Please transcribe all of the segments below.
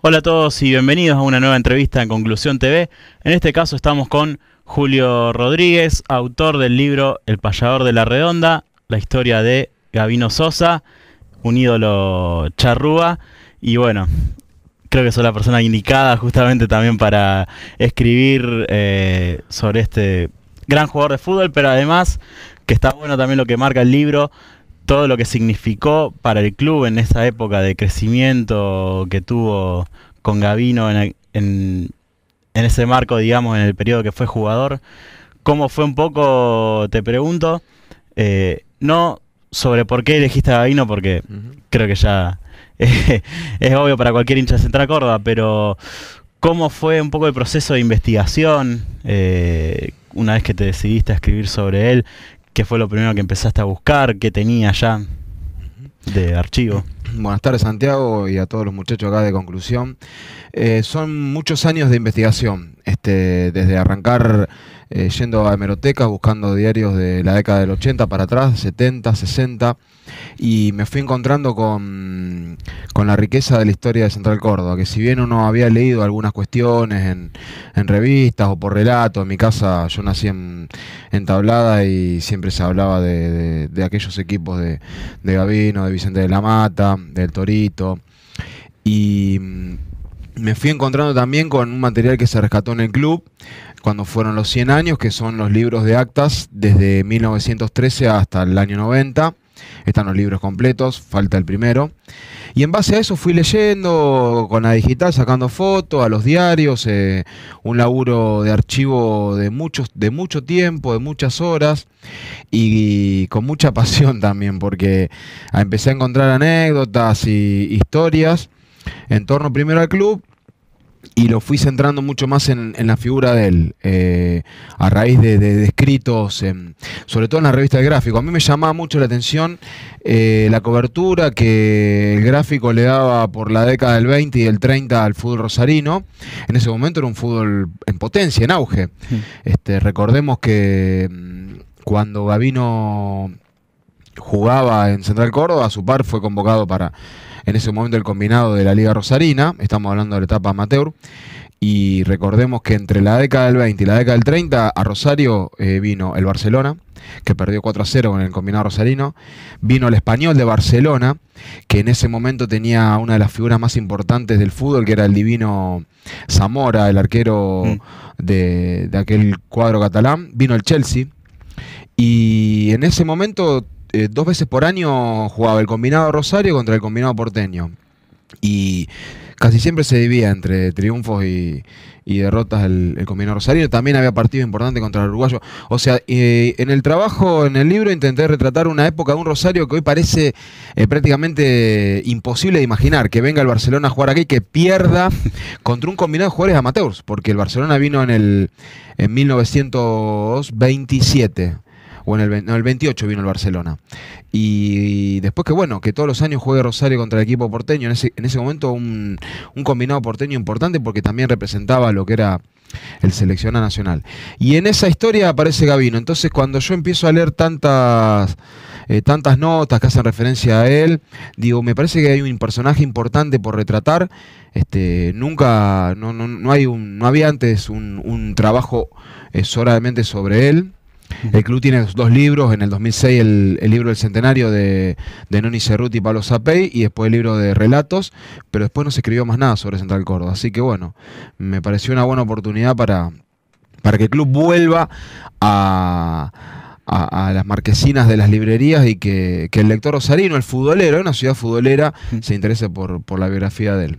Hola a todos y bienvenidos a una nueva entrevista en Conclusión TV. En este caso estamos con Julio Rodríguez, autor del libro El payador de la redonda, la historia de Gabino Sosa, un ídolo charrúa. Y bueno, creo que soy la persona indicada justamente también para escribir sobre este gran jugador de fútbol, pero además que está bueno también lo que marca el libro, todo lo que significó para el club en esa época de crecimiento que tuvo con Gabino en ese marco, digamos, en el periodo que fue jugador. ¿Cómo fue un poco, te pregunto, no sobre por qué elegiste a Gabino, porque creo que ya es obvio para cualquier hincha de Central Córdoba, pero cómo fue un poco el proceso de investigación una vez que te decidiste a escribir sobre él? ¿Qué fue lo primero que empezaste a buscar? ¿Qué tenía ya de archivo? Buenas tardes, Santiago, y a todos los muchachos acá de Conclusión. Son muchos años de investigación, desde arrancar yendo a hemerotecas, buscando diarios de la década del 80 para atrás, 70, 60, y me fui encontrando con la riqueza de la historia de Central Córdoba, que si bien uno había leído algunas cuestiones en revistas o por relato, en mi casa yo nací en Tablada y siempre se hablaba de aquellos equipos de Gabino, de Vicente de la Mata, del Torito, y me fui encontrando también con un material que se rescató en el club cuando fueron los 100 años, que son los libros de actas desde 1913 hasta el año 90. Están los libros completos, falta el primero. Y en base a eso fui leyendo con la digital, sacando fotos a los diarios, un laburo de archivo de mucho tiempo, de muchas horas y con mucha pasión también, porque empecé a encontrar anécdotas y historias en torno primero al club, y lo fui centrando mucho más en la figura de él, a raíz de escritos, sobre todo en la revista del Gráfico. A mí me llamaba mucho la atención la cobertura que el Gráfico le daba por la década del 20 y del 30 al fútbol rosarino. En ese momento era un fútbol en potencia, en auge. Recordemos que cuando Gabino jugaba en Central Córdoba, a su par fue convocado para, en ese momento, el combinado de la Liga Rosarina. Estamos hablando de la etapa amateur. Y recordemos que entre la década del 20 y la década del 30 a Rosario vino el Barcelona, que perdió 4-0 con el combinado rosarino. Vino el Español de Barcelona, que en ese momento tenía una de las figuras más importantes del fútbol, que era el divino Zamora, el arquero de aquel cuadro catalán. Vino el Chelsea. Y en ese momento 2 veces por año jugaba el combinado Rosario contra el combinado porteño, y casi siempre se dividía entre triunfos y derrotas el combinado rosarino. También había partidos importantes contra el uruguayo. O sea, en el trabajo, en el libro, intenté retratar una época de un Rosario que hoy parece prácticamente imposible de imaginar, que venga el Barcelona a jugar aquí, que pierda contra un combinado de jugadores amateurs, porque el Barcelona vino en 1927. O en el 28 vino el Barcelona. Y después que todos los años juegue Rosario contra el equipo porteño. En ese momento un combinado porteño importante, porque también representaba lo que era el seleccionado nacional. Y en esa historia aparece Gabino. Entonces, cuando yo empiezo a leer tantas notas que hacen referencia a él, digo, me parece que hay un personaje importante por retratar. No había antes un trabajo solamente sobre él. El club tiene 2 libros, en el 2006 el libro del centenario de Noni Cerruti y Pablo Zapey, y después el libro de relatos, pero después no se escribió más nada sobre Central Córdoba. Así que bueno, me pareció una buena oportunidad para que el club vuelva a las marquesinas de las librerías, y que el lector rosarino, el futbolero, una ciudad futbolera, se interese por la biografía de él.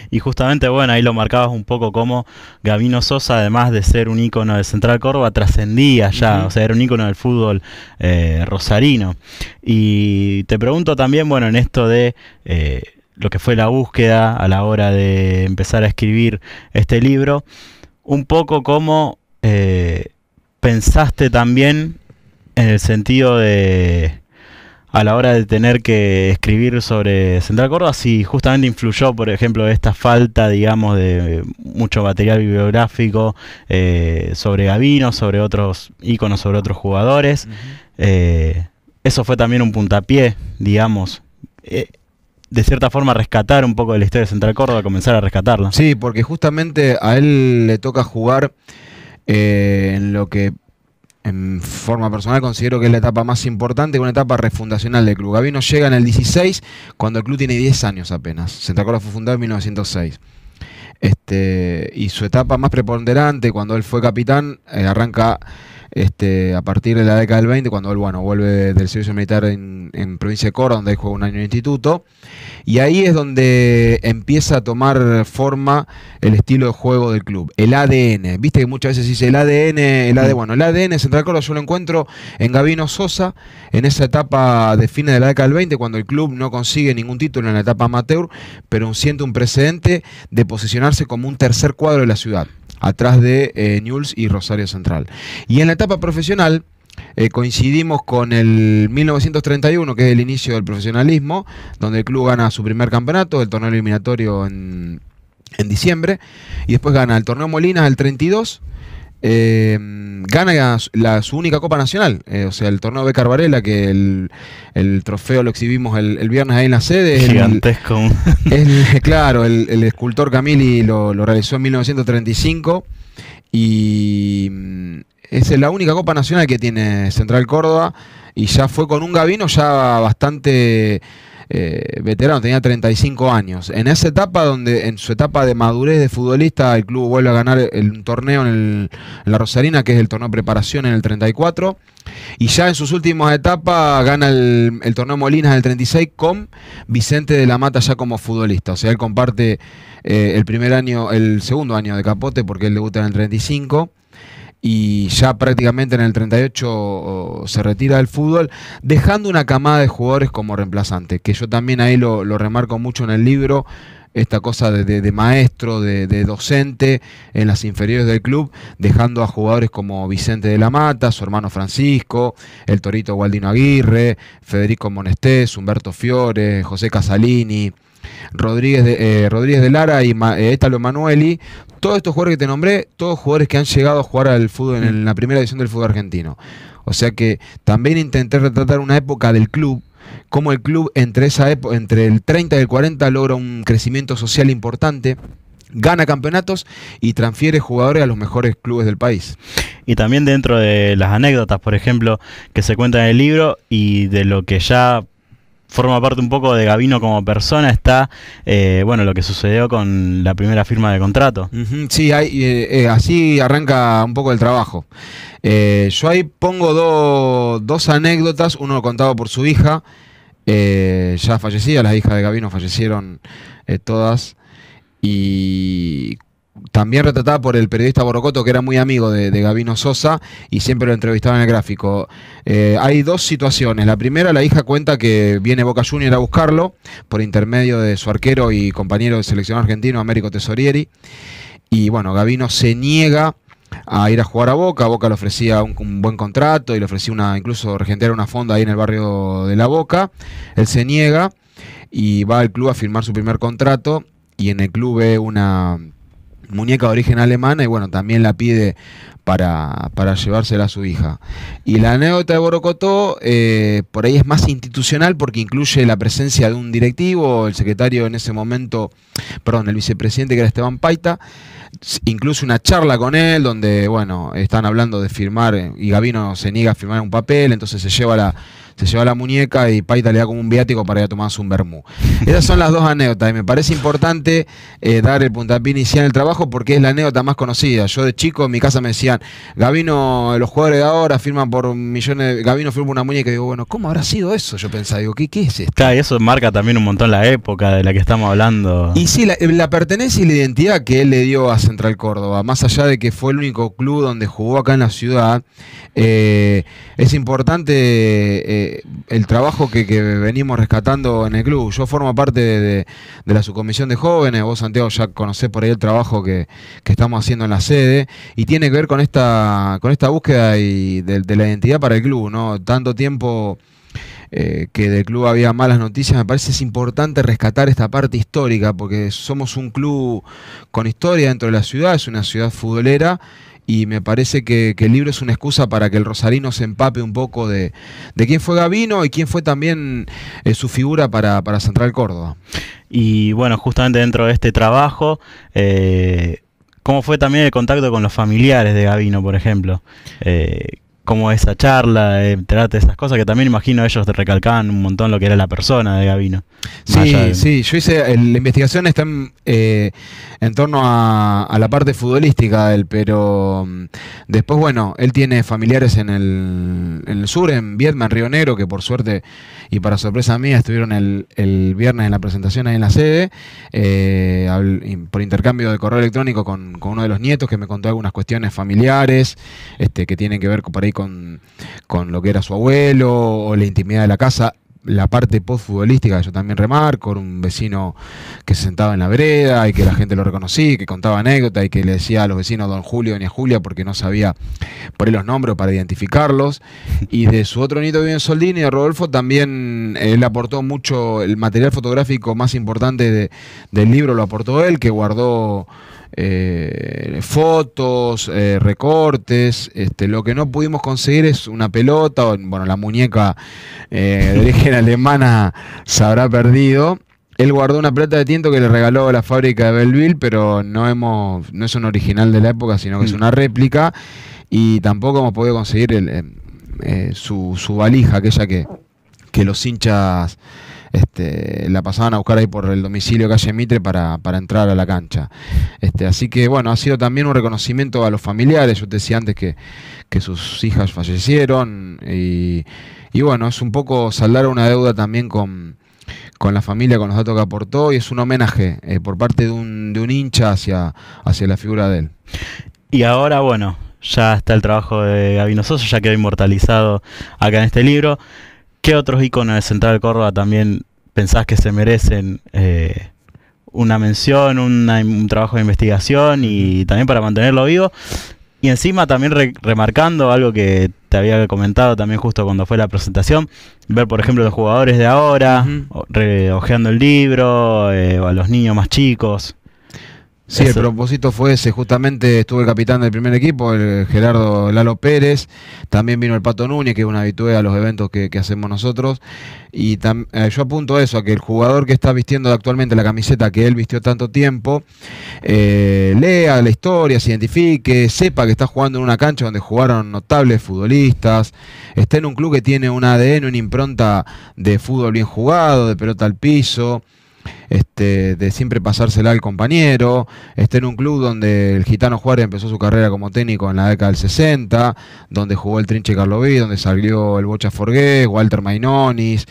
Y justamente, bueno, ahí lo marcabas un poco como Gabino Sosa, además de ser un ícono de Central Córdoba, trascendía ya, o sea, era un ícono del fútbol rosarino. Y te pregunto también, bueno, en esto de lo que fue la búsqueda a la hora de empezar a escribir este libro, un poco cómo pensaste también en el sentido de, a la hora de tener que escribir sobre Central Córdoba, si justamente influyó, por ejemplo, esta falta, digamos, de mucho material bibliográfico sobre Gabino, sobre otros íconos, sobre otros jugadores. Eso fue también un puntapié, digamos. de cierta forma rescatar un poco de la historia de Central Córdoba, comenzar a rescatarla. Sí, porque justamente a él le toca jugar en lo que en forma personal considero que es la etapa más importante, una etapa refundacional del club. Gabino llega en el 16, cuando el club tiene 10 años apenas. Central Córdoba fue fundado en 1906. Y su etapa más preponderante, cuando él fue capitán, arranca a partir de la década del 20, cuando él vuelve del servicio militar en provincia de Córdoba, donde él juega un año en instituto. Y ahí es donde empieza a tomar forma el estilo de juego del club, el ADN. Viste que muchas veces dice el ADN, el ADN Central Córdoba yo lo encuentro en Gabino Sosa, en esa etapa de fines de la década del 20, cuando el club no consigue ningún título en la etapa amateur, pero siente un precedente de posicionarse como un tercer cuadro de la ciudad, atrás de Newell's y Rosario Central. Y en la etapa profesional, coincidimos con el 1931, que es el inicio del profesionalismo, donde el club gana su primer campeonato, el torneo eliminatorio en diciembre, y después gana el torneo Molinas el 32, gana su única Copa Nacional, o sea, el torneo Becar Varela, que el trofeo lo exhibimos el viernes ahí en la sede. Gigantesco. Claro, el escultor Camilli lo realizó en 1935 y es la única Copa Nacional que tiene Central Córdoba, y ya fue con un Gabino ya bastante veterano, tenía 35 años. En esa etapa, en su etapa de madurez de futbolista, el club vuelve a ganar un torneo en la Rosarina, que es el torneo de preparación en el 34, y ya en sus últimas etapas gana el torneo Molinas en el 36 con Vicente de la Mata ya como futbolista. O sea, él comparte el segundo año de Capote, porque él debuta en el 35. Y ya prácticamente en el 38 se retira del fútbol, dejando una camada de jugadores como reemplazante, que yo también ahí lo remarco mucho en el libro, esta cosa de maestro, de docente en las inferiores del club, dejando a jugadores como Vicente de la Mata, su hermano Francisco, el Torito Gualdino Aguirre, Federico Monestés, Humberto Fiore, José Casalini, Rodríguez de Lara y Étalo Emanueli. Todos estos jugadores que te nombré, todos jugadores que han llegado a jugar al fútbol en la primera división del fútbol argentino. O sea que también intenté retratar una época del club, cómo el club entre el 30 y el 40 logra un crecimiento social importante, gana campeonatos y transfiere jugadores a los mejores clubes del país. Y también dentro de las anécdotas, por ejemplo, que se cuentan en el libro, y de lo que ya forma parte un poco de Gabino como persona, está lo que sucedió con la primera firma de contrato. Sí, así arranca un poco el trabajo. Yo ahí pongo dos anécdotas, uno contado por su hija, ya fallecida. Las hijas de Gabino fallecieron todas, y también retratada por el periodista Borocoto, que era muy amigo de Gabino Sosa y siempre lo entrevistaba en el gráfico. Hay dos situaciones. La primera, la hija cuenta que viene Boca Juniors a buscarlo por intermedio de su arquero y compañero de selección argentino, Américo Tesorieri. Y bueno, Gabino se niega a ir a jugar a Boca. Boca le ofrecía un buen contrato y le ofrecía incluso regentear una fonda ahí en el barrio de La Boca. Él se niega y va al club a firmar su primer contrato, y en el club ve una muñeca de origen alemana y también la pide para llevársela a su hija. Y la anécdota de Borocotó por ahí es más institucional, porque incluye la presencia de un directivo, el secretario en ese momento, el vicepresidente, que era Esteban Paita, incluso una charla con él donde están hablando de firmar, y Gabino se niega a firmar un papel, entonces se lleva la muñeca y Paita le da como un viático para ir a tomarse un vermú. Esas son las dos anécdotas, y me parece importante dar el puntapié inicial en el trabajo, porque es la anécdota más conocida. Yo de chico en mi casa me decían, Gabino, los jugadores de ahora firman por millones, Gabino firma una muñeca, y digo, ¿cómo habrá sido eso? Yo pensaba, ¿qué es esto? Claro, y eso marca también un montón la época de la que estamos hablando. Y sí, la pertenencia y la identidad que él le dio a Central Córdoba, más allá de que fue el único club donde jugó acá en la ciudad, es importante el trabajo que venimos rescatando en el club. Yo formo parte de la subcomisión de jóvenes. Vos, Santiago, ya conocés por ahí el trabajo que estamos haciendo en la sede, y tiene que ver con esta búsqueda y de la identidad para el club, ¿no? Tanto tiempo que del club había malas noticias, me parece es importante rescatar esta parte histórica, porque somos un club con historia dentro de la ciudad, es una ciudad futbolera, y me parece que el libro es una excusa para que el rosarino se empape un poco de quién fue Gavino y quién fue también su figura para Central Córdoba. Y bueno, justamente dentro de este trabajo, ¿cómo fue también el contacto con los familiares de Gavino, por ejemplo? ¿Cómo esa charla, enterarte de esas cosas? Que también imagino ellos te recalcaban un montón lo que era la persona de Gavino. Sí, yo hice, la investigación está en torno a la parte futbolística de él, pero después, bueno, él tiene familiares en el sur, en Viedma, en Río Negro, que por suerte y para sorpresa mía estuvieron el viernes en la presentación ahí en la sede, por intercambio de correo electrónico con uno de los nietos que me contó algunas cuestiones familiares que tienen que ver por ahí con lo que era su abuelo o la intimidad de la casa. La parte post-futbolística yo también remarco, era un vecino que se sentaba en la vereda y que la gente lo reconocía, que contaba anécdotas y que le decía a los vecinos don Julio, doña Julia, porque no sabía por ahí los nombres para identificarlos. Y de su otro nieto que vive en Soldini, de Rodolfo, también él aportó mucho, el material fotográfico más importante del libro lo aportó él, que guardó fotos, recortes. Lo que no pudimos conseguir es una pelota, bueno, la muñeca de origen alemana se habrá perdido. Él guardó una pelota de tiento que le regaló la fábrica de Belleville, pero no es un original de la época, sino que es una réplica, y tampoco hemos podido conseguir su valija, aquella que los hinchas la pasaban a buscar ahí por el domicilio calle Mitre para entrar a la cancha. Así que bueno, ha sido también un reconocimiento a los familiares. Yo te decía antes que sus hijas fallecieron y bueno, es un poco saldar una deuda también con la familia, con los datos que aportó, y es un homenaje por parte de un hincha hacia la figura de él. Y ahora, bueno, ya está el trabajo de Gavino Sosa, ya quedó inmortalizado acá en este libro. ¿Qué otros íconos de Central Córdoba también pensás que se merecen una mención, un trabajo de investigación y también para mantenerlo vivo? Y encima también remarcando algo que te había comentado también justo cuando fue la presentación, ver por ejemplo los jugadores de ahora, hojeando el libro, o a los niños más chicos. Sí, el propósito fue ese, justamente estuvo el capitán del primer equipo, el Gerardo Lalo Pérez, también vino el Pato Núñez, que es un habitué a los eventos que hacemos nosotros, y yo apunto eso, a que el jugador que está vistiendo actualmente la camiseta que él vistió tanto tiempo, lea la historia, se identifique, sepa que está jugando en una cancha donde jugaron notables futbolistas, está en un club que tiene un ADN, una impronta de fútbol bien jugado, de pelota al piso, de siempre pasársela al compañero, está en un club donde el Gitano Juárez empezó su carrera como técnico en la década del 60, donde jugó el Trinche Carloví, donde salió el Bocha Forgués, Walter Mainonis,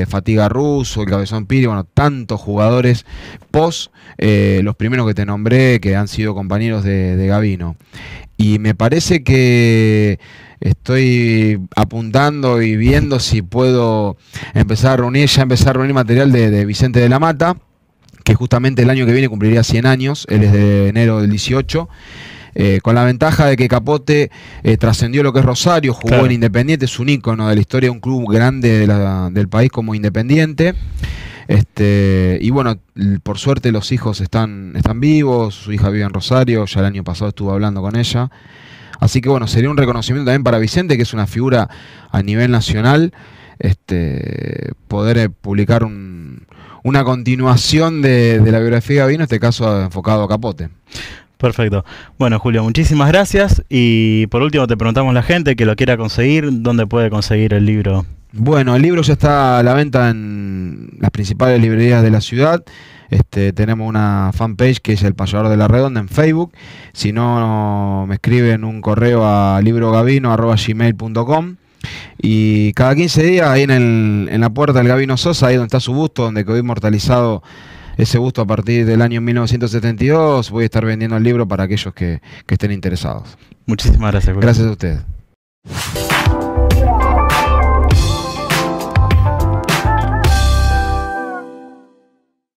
Fatiga Russo, el Cabezón Piri, bueno, tantos jugadores los primeros que te nombré que han sido compañeros de Gavino. Y me parece que estoy apuntando y viendo si puedo empezar a reunir material de Vicente de la Mata, que justamente el año que viene cumpliría 100 años, él es de enero del 18, con la ventaja de que Capote trascendió lo que es Rosario, jugó claro en Independiente, es un ícono de la historia de un club grande del país como Independiente. Y bueno, por suerte los hijos están vivos, su hija vive en Rosario, ya el año pasado estuve hablando con ella. Así que bueno, sería un reconocimiento también para Vicente, que es una figura a nivel nacional, poder publicar una continuación de la biografía de Gavino, en este caso enfocado a Capote. Perfecto. Bueno, Julio, muchísimas gracias. Y por último te preguntamos a la gente que lo quiera conseguir, ¿dónde puede conseguir el libro? Bueno, el libro ya está a la venta en las principales librerías de la ciudad. Tenemos una fanpage que es El Payador de la Redonda en Facebook. Si no, me escriben un correo a librogavino@gmail.com. Y cada 15 días ahí en la puerta del Gavino Sosa, ahí donde está su busto, donde quedó inmortalizado ese busto a partir del año 1972, voy a estar vendiendo el libro para aquellos que estén interesados. Muchísimas gracias, Julio. Gracias a ustedes.